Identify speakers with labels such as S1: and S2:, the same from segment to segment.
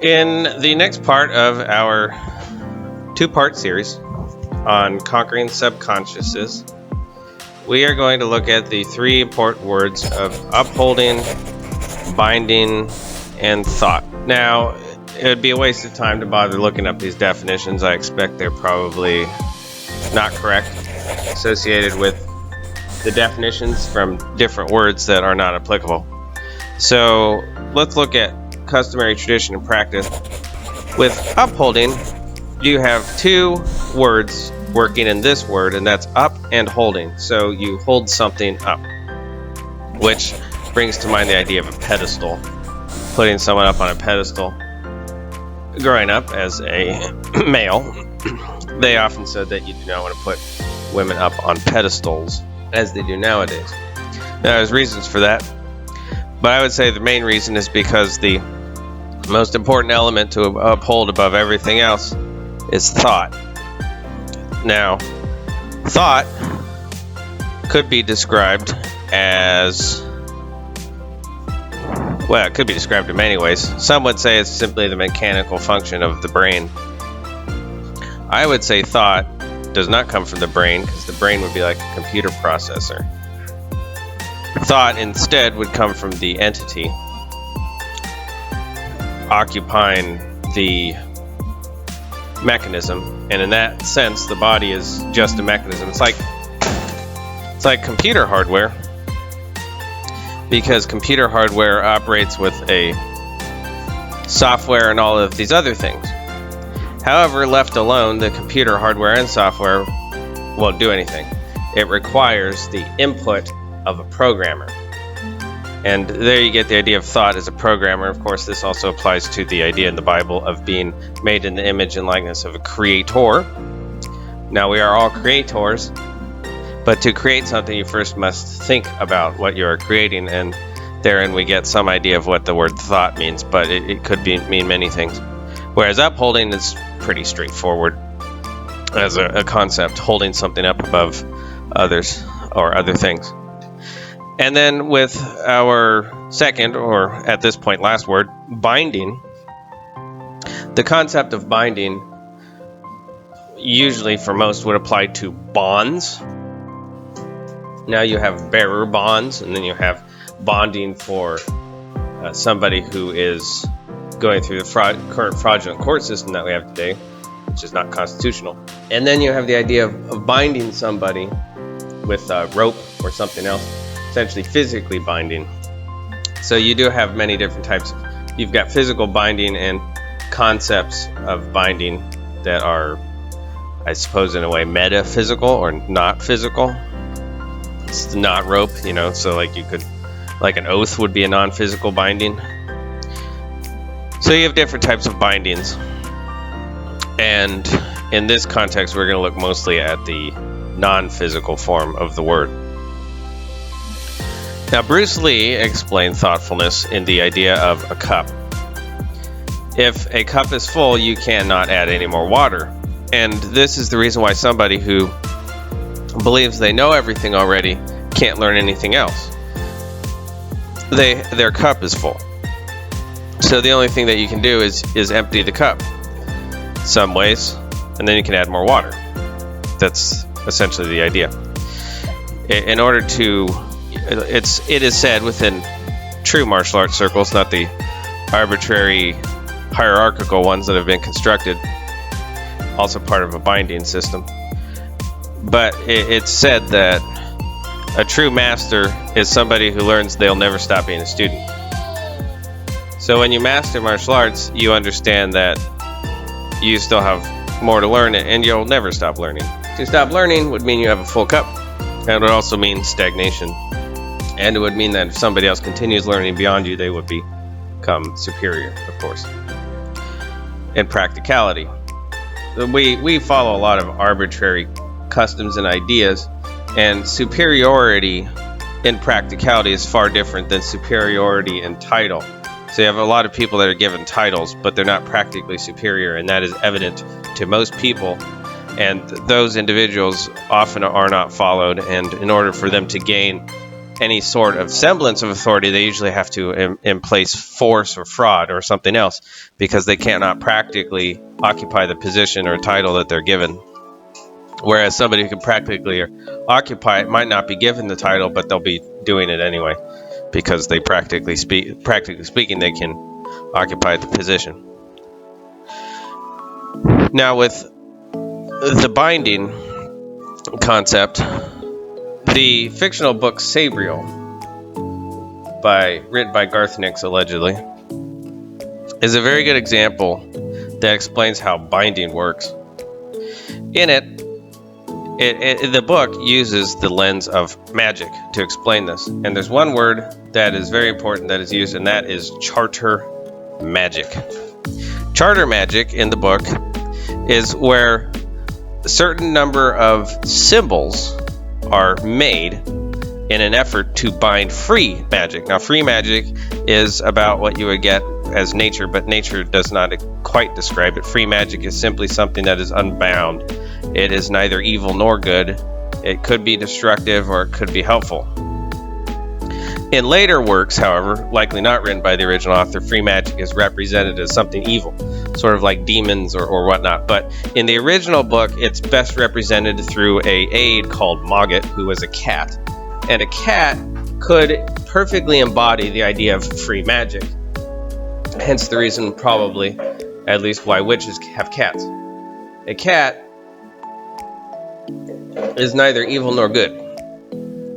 S1: In the next part of our two-part series on conquering subconsciouses, we are going to look at the three important words of upholding, binding, and thought. Now, it would be a waste of time to bother looking up these definitions. I expect they're probably not correct, associated with the definitions from different words that are not applicable. So let's look at customary tradition and practice. With upholding, you have two words working in this word, and that's up and holding. So you hold something up, which brings to mind the idea of a pedestal, putting someone up on a pedestal. Growing up as a male, they often said that you do not want to put women up on pedestals as they do nowadays. Now, there's reasons for that, but I would say the main reason is because the most important element to uphold above everything else is thought. Now, thought could be described as, well, it could be described in many ways. Some would say it's simply the mechanical function of the brain. I would say thought does not come from the brain, because the brain would be like a computer processor. Thought instead would come from the entity occupying the mechanism, and in that sense the body is just a mechanism. It's like computer hardware, because computer hardware operates with a software and all of these other things. However, left alone, the computer hardware and software won't do anything. It requires the input of a programmer. And there you get the idea of thought as a programmer. Of course, this also applies to the idea in the Bible of being made in the image and likeness of a creator. Now, we are all creators, but to create something, you first must think about what you are creating, and therein we get some idea of what the word thought means, but it could mean many things. Whereas upholding is pretty straightforward as a concept, holding something up above others or other things. And then with our second, or at this point last word, binding, the concept of binding usually for most would apply to bonds. Now you have bearer bonds, and then you have bonding for somebody who is going through the current fraudulent court system that we have today, which is not constitutional. And then you have the idea of binding somebody with a rope or something else, essentially physically binding. So you do have many different types. You've got physical binding and concepts of binding that are, I suppose, in a way metaphysical or not physical. It's not rope, so like an oath would be a non-physical binding. So you have different types of bindings. And in this context, we're going to look mostly at the non-physical form of the word. Now, Bruce Lee explained thoughtfulness in the idea of a cup. If a cup is full, you cannot add any more water. And this is the reason why somebody who believes they know everything already can't learn anything else. Their cup is full. So the only thing that you can do is empty the cup some ways, and then you can add more water. That's essentially the idea. In order to, it is said within true martial arts circles, not the arbitrary hierarchical ones that have been constructed, also part of a binding system. But it's said that a true master is somebody who learns they'll never stop being a student. So when you master martial arts, you understand that you still have more to learn, and you'll never stop learning. To stop learning would mean you have a full cup, and it would also mean stagnation. And it would mean that if somebody else continues learning beyond you, they would become superior, of course. In practicality, we follow a lot of arbitrary customs and ideas, and superiority in practicality is far different than superiority in title. So you have a lot of people that are given titles, but they're not practically superior, and that is evident to most people. And those individuals often are not followed, and in order for them to gain any sort of semblance of authority, they usually have to in place force or fraud or something else, because they cannot practically occupy the position or title that they're given. Whereas somebody who can practically occupy it might not be given the title, but they'll be doing it anyway, because they practically speaking, they can occupy the position. Now, with the binding concept, the fictional book Sabriel, written by Garth Nix allegedly, is a very good example that explains how binding works. In it, the book uses the lens of magic to explain this, and there's one word that is very important that is used, and that is charter magic. Charter magic in the book is where a certain number of symbols are made in an effort to bind free magic. Now, free magic is about what you would get as nature, but nature does not quite describe it. Free magic is simply something that is unbound. It is neither evil nor good. It could be destructive or it could be helpful. In later works, however, likely not written by the original author, free magic is represented as something evil, sort of like demons or whatnot. But in the original book, it's best represented through an aide called Mogget, who was a cat. And a cat could perfectly embody the idea of free magic. Hence the reason, probably, at least why witches have cats. A cat is neither evil nor good,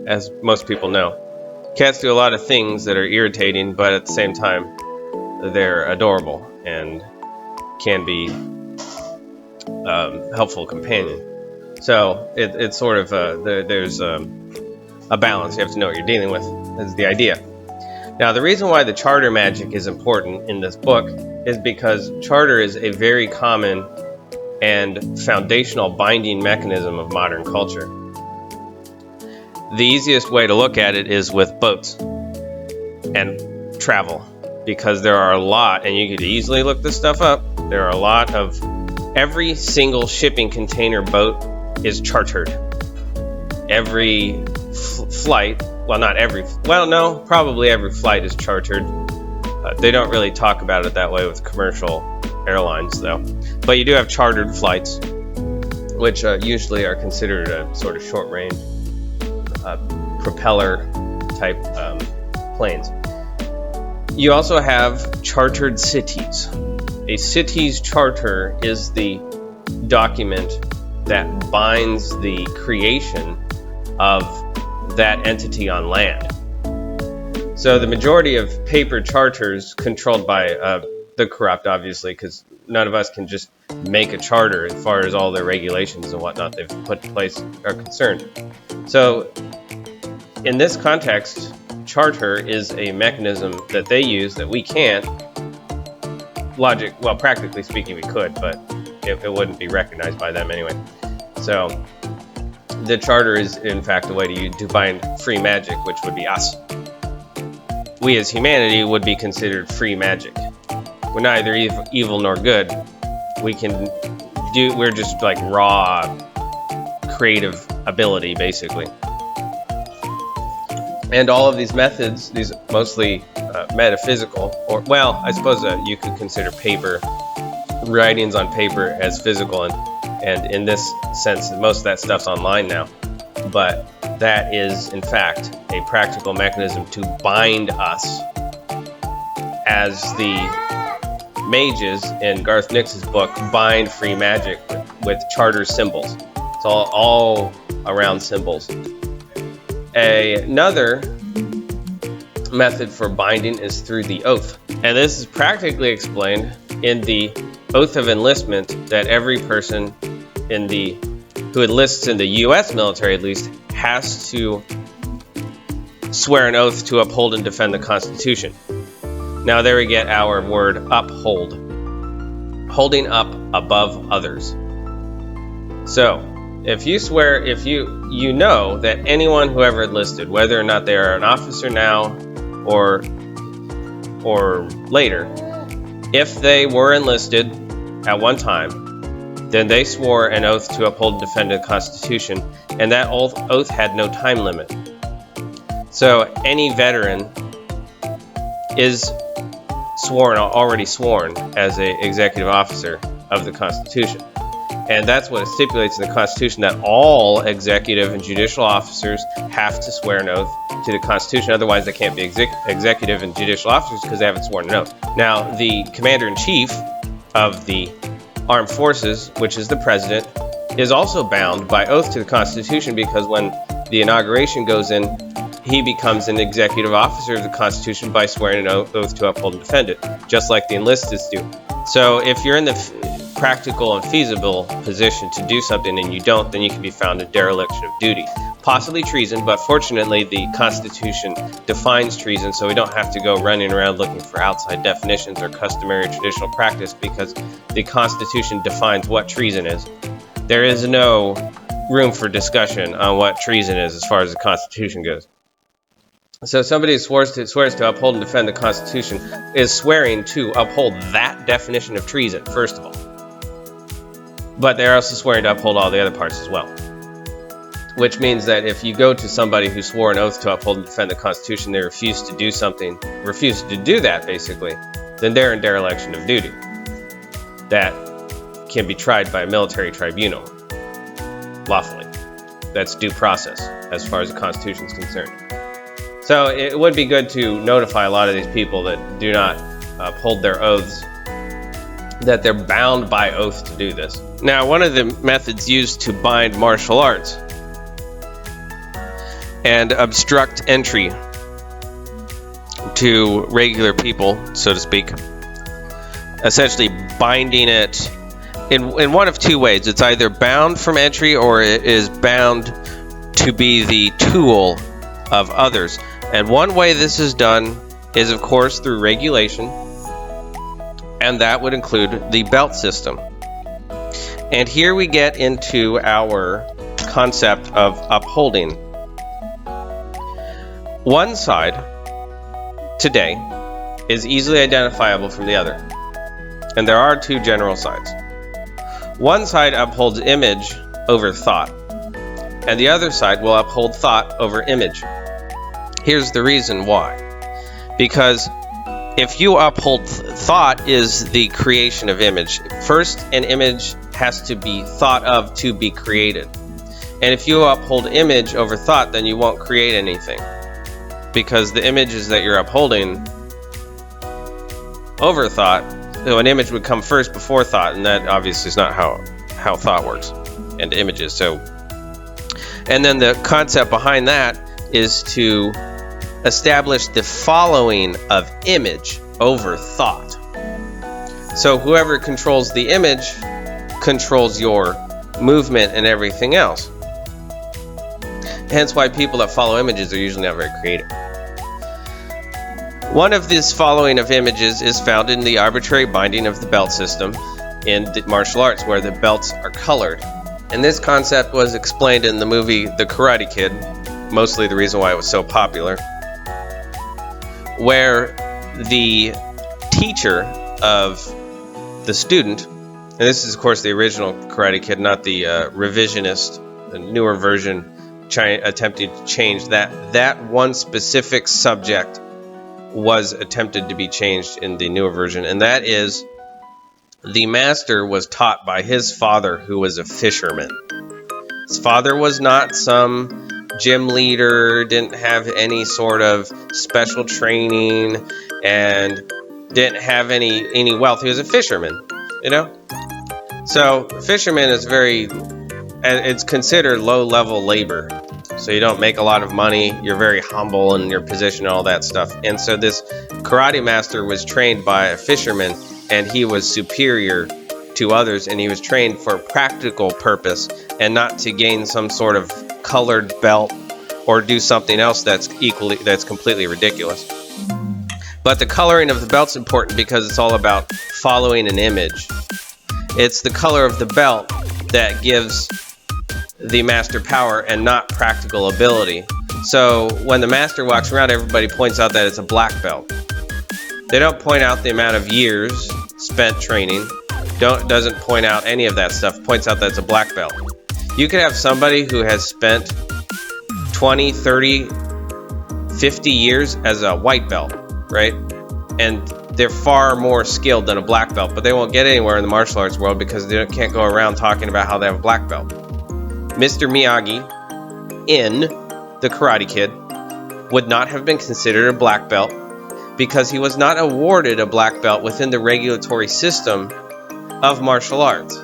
S1: as most people know. Cats do a lot of things that are irritating, but at the same time, they're adorable and can be helpful companion. So it's sort of there's a balance. You have to know what you're dealing with. Is the idea. Now, the reason why the charter magic is important in this book is because charter is a very common and foundational binding mechanism of modern culture. The easiest way to look at it is with boats and travel, because there are a lot, and you could easily look this stuff up, there are a lot of, every single shipping container boat is chartered. Every flight, probably every flight is chartered. They don't really talk about it that way with commercial airlines, though. But you do have chartered flights, which usually are considered a sort of short-range propeller-type planes. You also have chartered cities. A city's charter is the document that binds the creation of that entity on land. So the majority of paper charters controlled by the corrupt, obviously, because none of us can just make a charter as far as all the regulations and whatnot they've put in place are concerned. So in this context, charter is a mechanism that they use that we can't. Practically speaking, we could, but it wouldn't be recognized by them anyway. So the charter is, in fact, a way to bind free magic, which would be us. We as humanity would be considered free magic. We're neither evil nor good. We're just like raw creative ability, basically. And all of these methods, these mostly metaphysical, I suppose you could consider writings on paper as physical, and in this sense, most of that stuff's online now. But that is, in fact, a practical mechanism to bind us as the mages in Garth Nix's book bind free magic with charter symbols. It's all around symbols. Another method for binding is through the oath. And this is practically explained in the oath of enlistment that every person who enlists in the U.S. military, at least, has to swear an oath to uphold and defend the Constitution. Now there we get our word uphold, holding up above others. So if you swear, you know that anyone who ever enlisted, whether or not they are an officer now or later, if they were enlisted at one time, then they swore an oath to uphold and defend the Constitution, and that oath had no time limit. So any veteran is already sworn as an executive officer of the Constitution. And that's what it stipulates in the Constitution, that all executive and judicial officers have to swear an oath to the Constitution. Otherwise, they can't be executive and judicial officers because they haven't sworn an oath. Now, the commander-in-chief of the armed forces, which is the president, is also bound by oath to the Constitution, because when the inauguration goes in, he becomes an executive officer of the Constitution by swearing an oath to uphold and defend it, just like the enlisteds do. So if you're in the practical and feasible position to do something and you don't, then you can be found in dereliction of duty. Possibly treason, but fortunately the Constitution defines treason, so we don't have to go running around looking for outside definitions or customary traditional practice, because the Constitution defines what treason is. There is no room for discussion on what treason is as far as the Constitution goes. So somebody who swears to uphold and defend the Constitution is swearing to uphold that definition of treason, first of all. But they're also swearing to uphold all the other parts as well. Which means that if you go to somebody who swore an oath to uphold and defend the Constitution, they refuse to do that basically, then they're in dereliction of duty. That can be tried by a military tribunal, lawfully. That's due process as far as the Constitution is concerned. So it would be good to notify a lot of these people that do not uphold their oaths, that they're bound by oath to do this. Now, one of the methods used to bind martial arts and obstruct entry to regular people, so to speak, essentially binding it in one of two ways. It's either bound from entry or it is bound to be the tool of others. And one way this is done is, of course, through regulation, and that would include the belt system. And here we get into our concept of upholding. One side today is easily identifiable from the other, and there are two general sides. One side upholds image over thought, and the other side will uphold thought over image. Here's the reason why. Because if you uphold thought is the creation of image. First, an image has to be thought of to be created. And if you uphold image over thought, then you won't create anything. Because the images that you're upholding over thought, so an image would come first before thought, and that obviously is not how thought works and images. So, and then the concept behind that is to establish the following of image over thought. So whoever controls the image controls your movement and everything else. Hence why people that follow images are usually not very creative. One of this following of images is found in the arbitrary binding of the belt system in martial arts, where the belts are colored. And this concept was explained in the movie The Karate Kid, mostly the reason why it was so popular, where the teacher of the student, and this is of course the original Karate Kid, not the revisionist, the newer version attempting to change that one specific subject was attempted to be changed in the newer version, and that is the master was taught by his father, who was a fisherman. His father was not some gym leader, didn't have any sort of special training, and didn't have any wealth. He was a fisherman, you know? So fisherman is it's considered low-level labor. So you don't make a lot of money, you're very humble in your position and all that stuff. And so this karate master was trained by a fisherman, and he was superior to others, and he was trained for a practical purpose and not to gain some sort of colored belt or do something else that's completely ridiculous. But the coloring of the belt's important because it's all about following an image. It's the color of the belt that gives the master power and not practical ability. So when the master walks around, everybody points out that it's a black belt. They don't point out the amount of years spent training. Doesn't point out any of that stuff. Points out that it's a black belt. You could have somebody who has spent 20, 30 50 years as a white belt, right? And they're far more skilled than a black belt, but they won't get anywhere in the martial arts world because they can't go around talking about how they have a black belt. Mr. Miyagi in The Karate Kid would not have been considered a black belt because he was not awarded a black belt within the regulatory system of martial arts.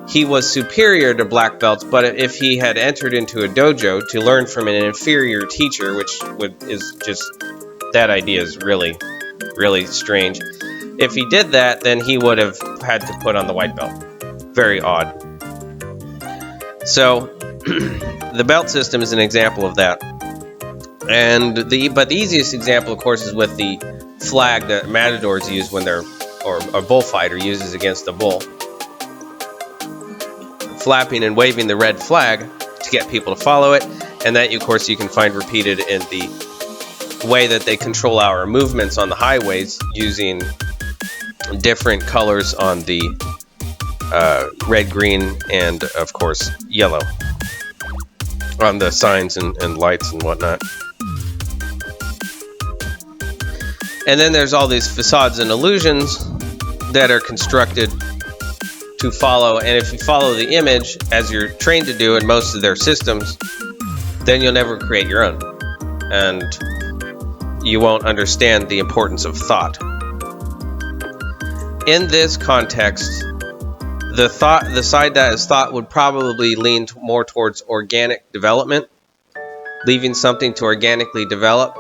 S1: He was superior to black belts, but if he had entered into a dojo to learn from an inferior teacher, is just, that idea is really, really strange. If he did that, then he would have had to put on the white belt. Very odd. So, the belt system is an example of that. But the easiest example, of course, is with the flag that matadors use when they're, or a bullfighter uses against a bull. Flapping and waving the red flag to get people to follow it, and that, of course, you can find repeated in the way that they control our movements on the highways using different colors on the red, green, and, of course, yellow on the signs and lights and whatnot. And then there's all these facades and illusions that are constructed to follow, and if you follow the image as you're trained to do in most of their systems, then you'll never create your own, and you won't understand the importance of thought. In this context, the side that is thought would probably lean more towards organic development, leaving something to organically develop,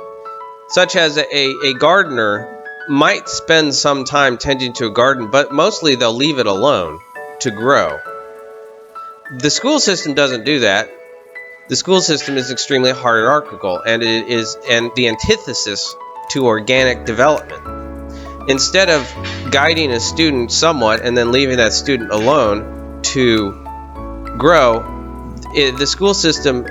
S1: such as a gardener might spend some time tending to a garden, but mostly they'll leave it alone to grow. The school system doesn't do that. The school system is extremely hierarchical, and it is the antithesis to organic development. Instead of guiding a student somewhat and then leaving that student alone to grow, the school system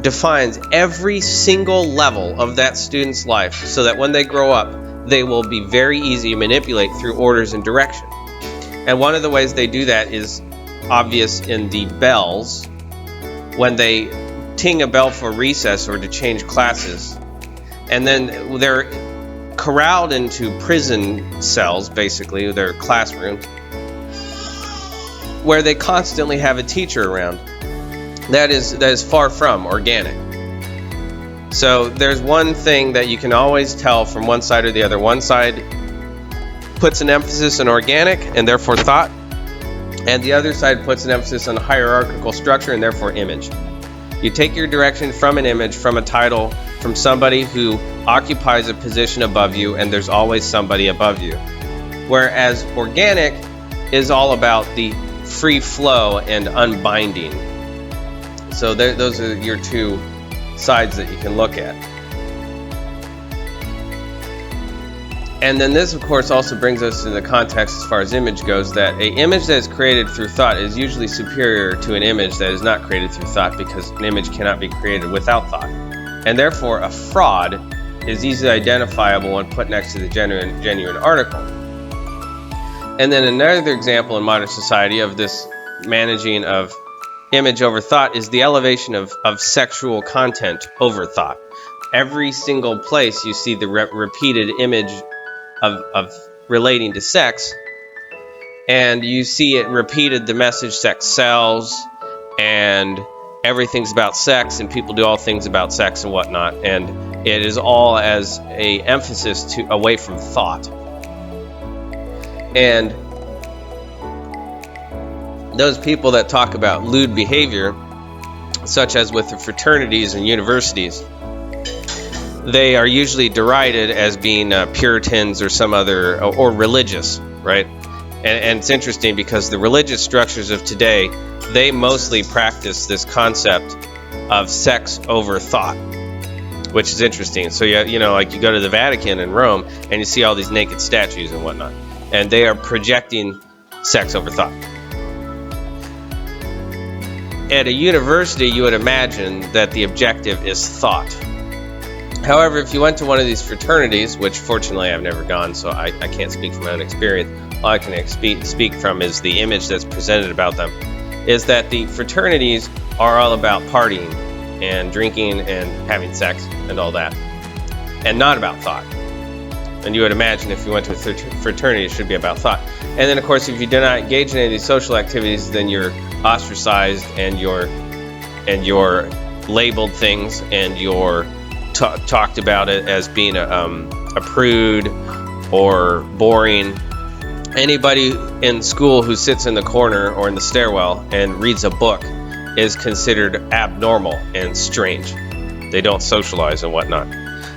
S1: defines every single level of that student's life so that when they grow up, they will be very easy to manipulate through orders and direction. And one of the ways they do that is obvious in the bells. When they ting a bell for recess or to change classes, and then they're corralled into prison cells, basically, their classrooms, where they constantly have a teacher around. That is far from organic. So there's one thing that you can always tell from one side or the other. One side puts an emphasis on organic and therefore thought, and the other side puts an emphasis on hierarchical structure and therefore image. You take your direction from an image, from a title, from somebody who occupies a position above you, and there's always somebody above you. Whereas organic is all about the free flow and unbinding. So those are your two sides that you can look at. And then this, of course, also brings us to the context as far as image goes, that an image that is created through thought is usually superior to an image that is not created through thought, because an image cannot be created without thought. And therefore, a fraud is easily identifiable when put next to the genuine article. And then another example in modern society of this managing of image over thought is the elevation of sexual content over thought. Every single place you see the repeated image of relating to sex, and you see it repeated, the message sex sells, and everything's about sex, and people do all things about sex and whatnot, and it is all as a emphasis away from thought. And those people that talk about lewd behavior, such as with the fraternities and universities, they are usually derided as being Puritans or some other, or religious, right? And it's interesting because the religious structures of today, they mostly practice this concept of sex over thought, which is interesting. So you know, like you go to the Vatican in Rome and you see all these naked statues and whatnot, and they are projecting sex over thought. At a university, you would imagine that the objective is thought. However, if you went to one of these fraternities, which fortunately I've never gone, so I can't speak from my own experience, all I can speak from is the image that's presented about them, is that the fraternities are all about partying. and drinking and having sex and all that, and not about thought. And you would imagine if you went to a fraternity, it should be about thought. And then, of course, if you do not engage in any of these social activities, then you're ostracized and you're labeled things, and you're talked about it as being a prude or boring. Anybody in school who sits in the corner or in the stairwell and reads a book is considered abnormal and strange. They don't socialize and whatnot.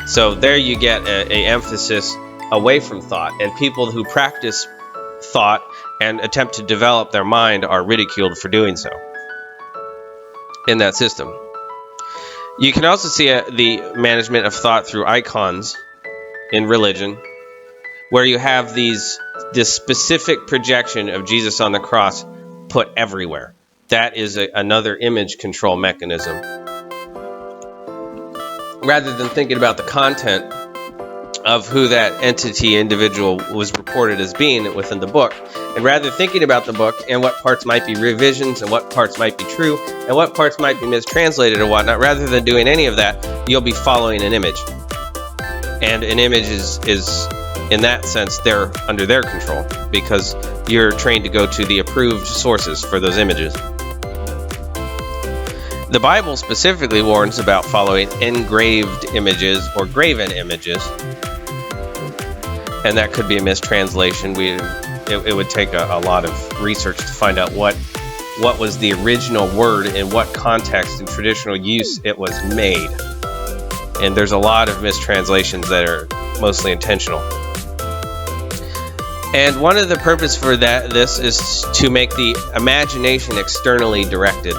S1: So there you get a emphasis away from thought, and people who practice thought and attempt to develop their mind are ridiculed for doing so in that system. You can also see the management of thought through icons in religion, where you have this specific projection of Jesus on the cross put everywhere. That is another image control mechanism. Rather than thinking about the content of who that entity individual was reported as being within the book, and rather thinking about the book and what parts might be revisions and what parts might be true and what parts might be mistranslated or whatnot, rather than doing any of that, you'll be following an image. And an image is in that sense, they're under their control because you're trained to go to the approved sources for those images. The Bible specifically warns about following engraved images or graven images, and that could be a mistranslation. It would take a lot of research to find out what was the original word, in what context and traditional use it was made. And there's a lot of mistranslations that are mostly intentional. And one of the purpose for this is to make the imagination externally directed.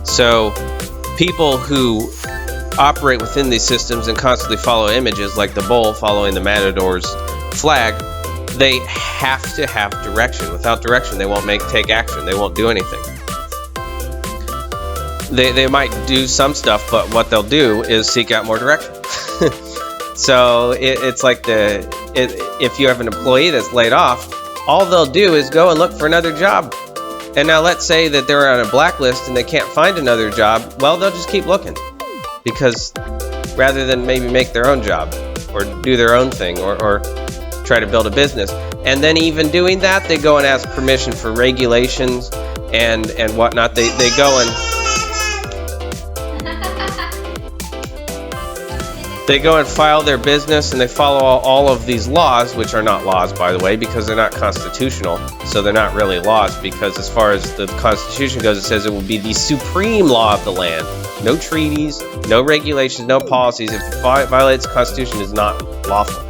S1: So people who operate within these systems and constantly follow images, like the bull following the matador's flag, they have to have direction. Without direction, they won't take action. They won't do anything. They might do some stuff, but what they'll do is seek out more direction. So it's like if you have an employee that's laid off, all they'll do is go and look for another job. And now let's say that they're on a blacklist and they can't find another job. Well, they'll just keep looking, because rather than maybe make their own job or do their own thing or try to build a business. And then even doing that, they go and ask permission for regulations and whatnot. They go and they go and file their business, and they follow all of these laws, which are not laws, by the way, because they're not constitutional. So they're not really laws, because as far as the Constitution goes, it says it will be the supreme law of the land. No treaties, no regulations, no policies. If it violates the Constitution, it's not lawful.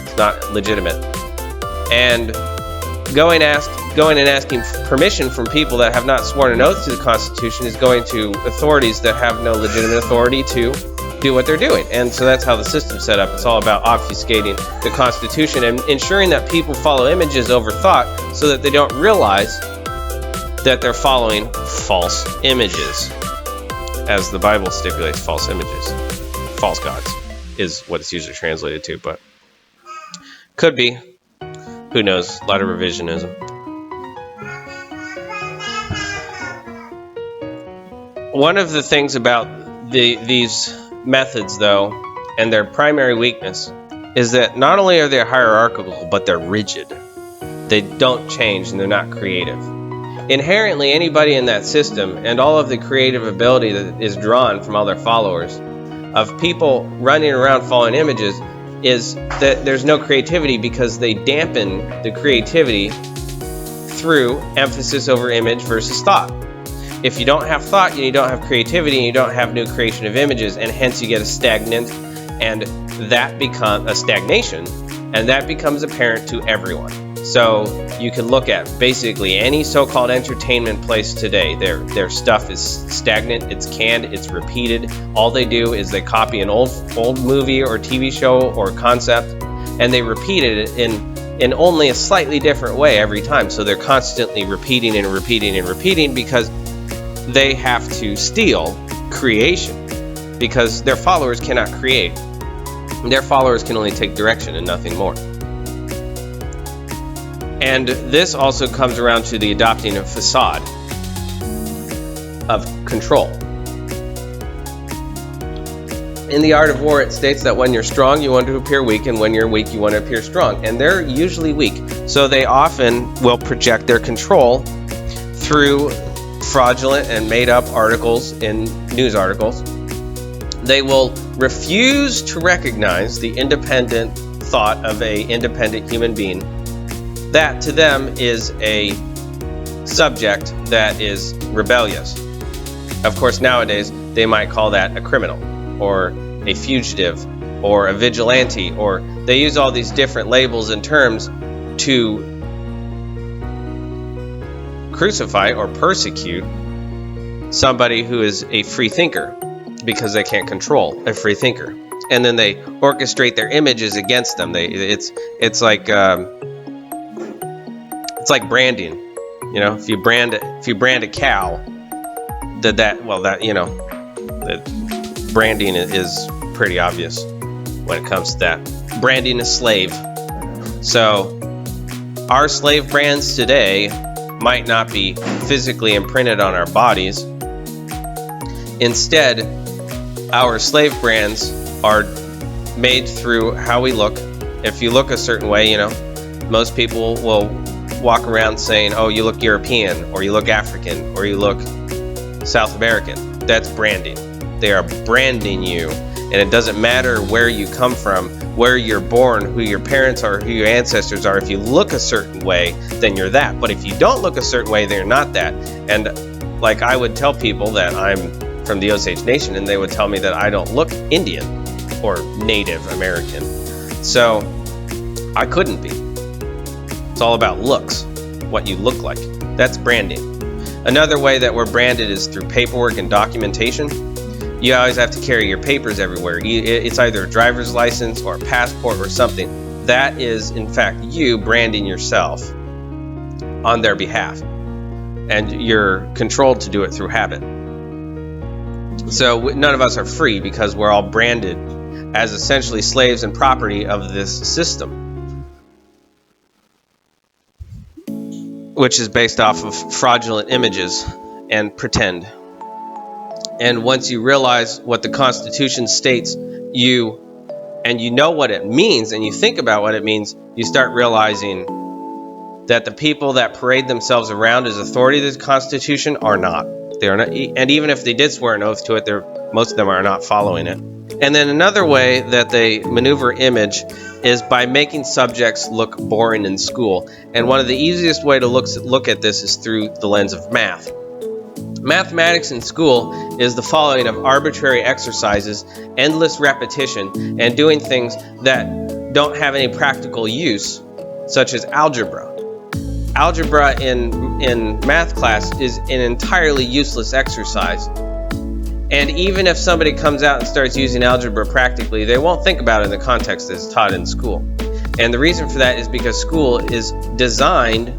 S1: It's not legitimate. And going and asking permission from people that have not sworn an oath to the Constitution is going to authorities that have no legitimate authority to do what they're doing. And so that's how the system's set up. It's all about obfuscating the Constitution and ensuring that people follow images over thought, so that they don't realize that they're following false images. As the Bible stipulates, false images. False gods is what it's usually translated to, but could be. Who knows? A lot of revisionism. One of the things about these methods, though, and their primary weakness, is that not only are they hierarchical, but they're rigid. They don't change, and they're not creative. Inherently, anybody in that system and all of the creative ability that is drawn from all their followers of people running around following images is that there's no creativity, because they dampen the creativity through emphasis over image versus thought. If you don't have thought, and you don't have creativity, and you don't have new creation of images, and hence you get a stagnant, and that becomes a stagnation, and that becomes apparent to everyone. So you can look at basically any so-called entertainment place today. Their stuff is stagnant, it's canned, it's repeated. All they do is they copy an old movie or TV show or concept, and they repeat it in only a slightly different way every time. So they're constantly repeating and repeating and repeating, because they have to steal creation, because their followers cannot create. Their followers can only take direction and nothing more. And this also comes around to the adopting of facade of control. In The Art of War, it states that when you're strong, you want to appear weak, and when you're weak, you want to appear strong. And they're usually weak, so they often will project their control through fraudulent and made-up articles in news articles. They will refuse to recognize the independent thought of an independent human being. That, to them, is a subject that is rebellious. Of course, nowadays, they might call that a criminal, or a fugitive, or a vigilante, or they use all these different labels and terms to crucify or persecute somebody who is a free thinker, because they can't control a free thinker. And then they orchestrate their images against them. It's like branding. You know, if you brand a cow, that branding is pretty obvious when it comes to that. Branding a slave. So our slave brands today might not be physically imprinted on our bodies. Instead, our slave brands are made through how we look. If you look a certain way, you know, most people will walk around saying, oh, you look European, or you look African, or you look South American. That's branding. They are branding you, and it doesn't matter where you come from, where you're born, who your parents are, who your ancestors are. If you look a certain way, then you're that. But if you don't look a certain way, then you're not that. And like I would tell people that I'm from the Osage Nation, and they would tell me that I don't look Indian or Native American. So I couldn't be. It's all about looks, what you look like. That's branding. Another way that we're branded is through paperwork and documentation. You always have to carry your papers everywhere. It's either a driver's license or a passport or something. That is, in fact, you branding yourself on their behalf. And you're controlled to do it through habit. So none of us are free because we're all branded as essentially slaves and property of this system, which is based off of fraudulent images and pretend. And once you realize what the Constitution states, you know what it means, and you think about what it means, you start realizing that the people that parade themselves around as authority of the Constitution are not. They are not, and even if they did swear an oath to it, most of them are not following it. And then another way that they maneuver image is by making subjects look boring in school. And one of the easiest way to look at this is through the lens of math. Mathematics in school is the following of arbitrary exercises, endless repetition, and doing things that don't have any practical use, such as algebra. Algebra in math class is an entirely useless exercise. And even if somebody comes out and starts using algebra practically, they won't think about it in the context that's taught in school. And the reason for that is because school is designed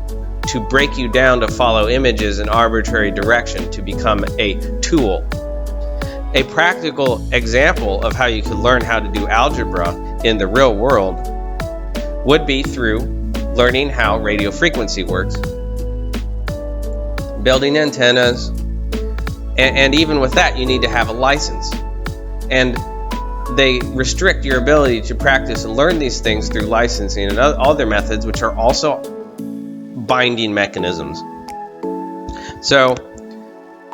S1: to break you down to follow images in arbitrary direction, to become a tool. A practical example of how you could learn how to do algebra in the real world would be through learning how radio frequency works, building antennas, and even with that, you need to have a license. And they restrict your ability to practice and learn these things through licensing and other methods, which are also binding mechanisms. So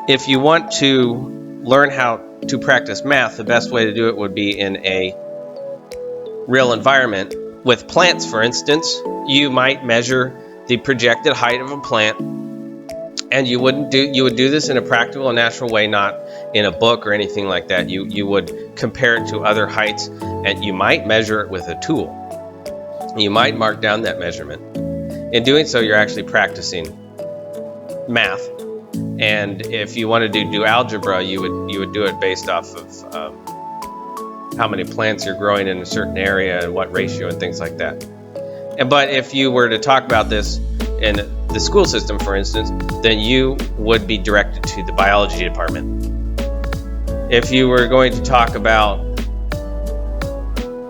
S1: if you want to learn how to practice math, the best way to do it would be in a real environment. With plants, for instance, you might measure the projected height of a plant, and you would do this in a practical and natural way, not in a book or anything like that. You would compare it to other heights, and you might measure it with a tool. You might mark down that measurement. In doing so, you're actually practicing math. And if you wanted to do algebra, you would do it based off of how many plants you're growing in a certain area and what ratio and things like that. But if you were to talk about this in the school system, for instance, then you would be directed to the biology department. If you were going to talk about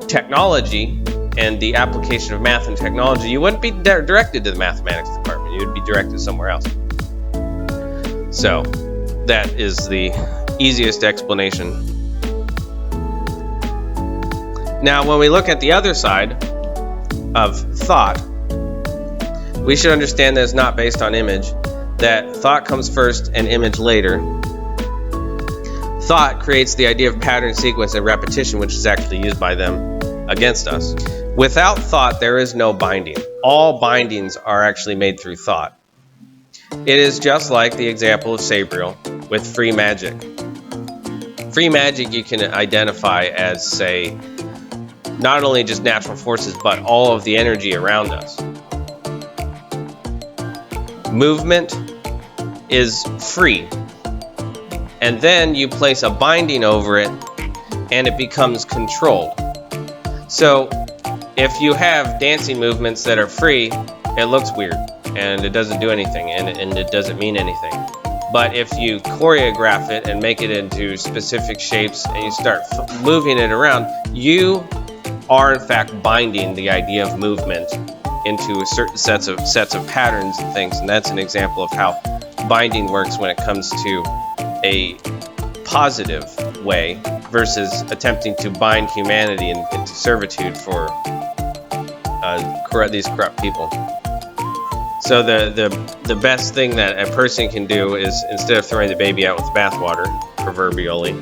S1: technology and the application of math and technology, you wouldn't be directed to the mathematics department. You would be directed somewhere else. So that is the easiest explanation Now, when we look at the other side of thought, we should understand that it's not based on image, that thought comes first and image later. Thought creates the idea of pattern, sequence, and repetition, which is actually used by them against us. Without thought, there is no binding. All bindings are actually made through thought. It is just like the example of Sabriel with free magic. Free magic you can identify as, say, not only just natural forces, but all of the energy around us. Movement is free. And then you place a binding over it, and it becomes controlled. So, if you have dancing movements that are free, it looks weird, and it doesn't do anything, and it doesn't mean anything. But if you choreograph it and make it into specific shapes, and you start moving it around, you are in fact binding the idea of movement into a certain sets of patterns and things. And that's an example of how binding works when it comes to a positive way versus attempting to bind humanity into servitude for these corrupt people. So the best thing that a person can do is, instead of throwing the baby out with the bathwater, proverbially,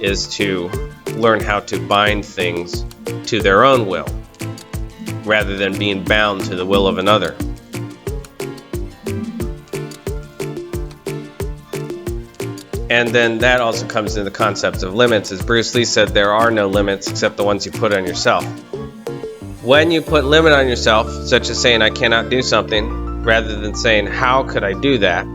S1: is to learn how to bind things to their own will, rather than being bound to the will of another. And then that also comes into the concept of limits. As Bruce Lee said, there are no limits except the ones you put on yourself. When you put limit on yourself, such as saying I cannot do something, rather than saying how could I do that,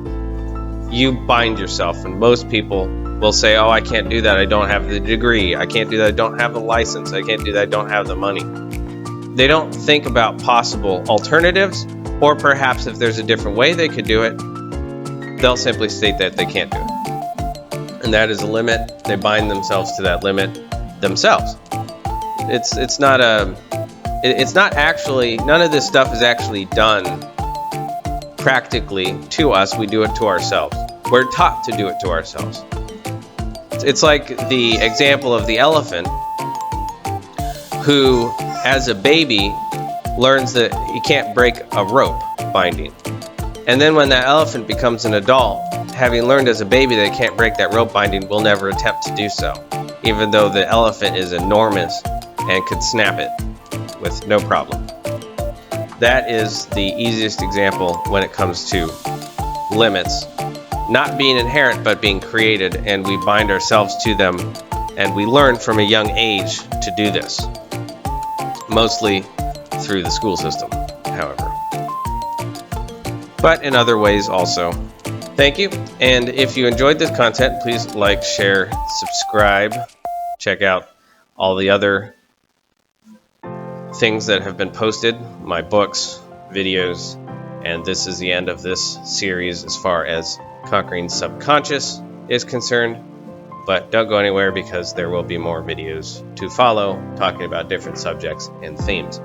S1: you bind yourself. And most people will say, oh, I can't do that, I don't have the degree, I can't do that, I don't have the license, I can't do that, I don't have the money. They don't think about possible alternatives, or perhaps if there's a different way they could do it, they'll simply state that they can't do it. And that is a limit. They bind themselves to that limit themselves. It's not actually, none of this stuff is actually done practically to us. We do it to ourselves. We're taught to do it to ourselves. It's like the example of the elephant who, as a baby, learns that he can't break a rope binding. And then when that elephant becomes an adult, having learned as a baby that he can't break that rope binding, will never attempt to do so, even though the elephant is enormous and could snap it with no problem. That is the easiest example when it comes to limits. Not being inherent, but being created, and we bind ourselves to them, and we learn from a young age to do this. Mostly through the school system, however. But in other ways also. Thank you, and if you enjoyed this content, please like, share, subscribe, check out all the other things that have been posted, my books, videos, and this is the end of this series as far as Conquering Subconscious is concerned. But don't go anywhere, because there will be more videos to follow talking about different subjects and themes.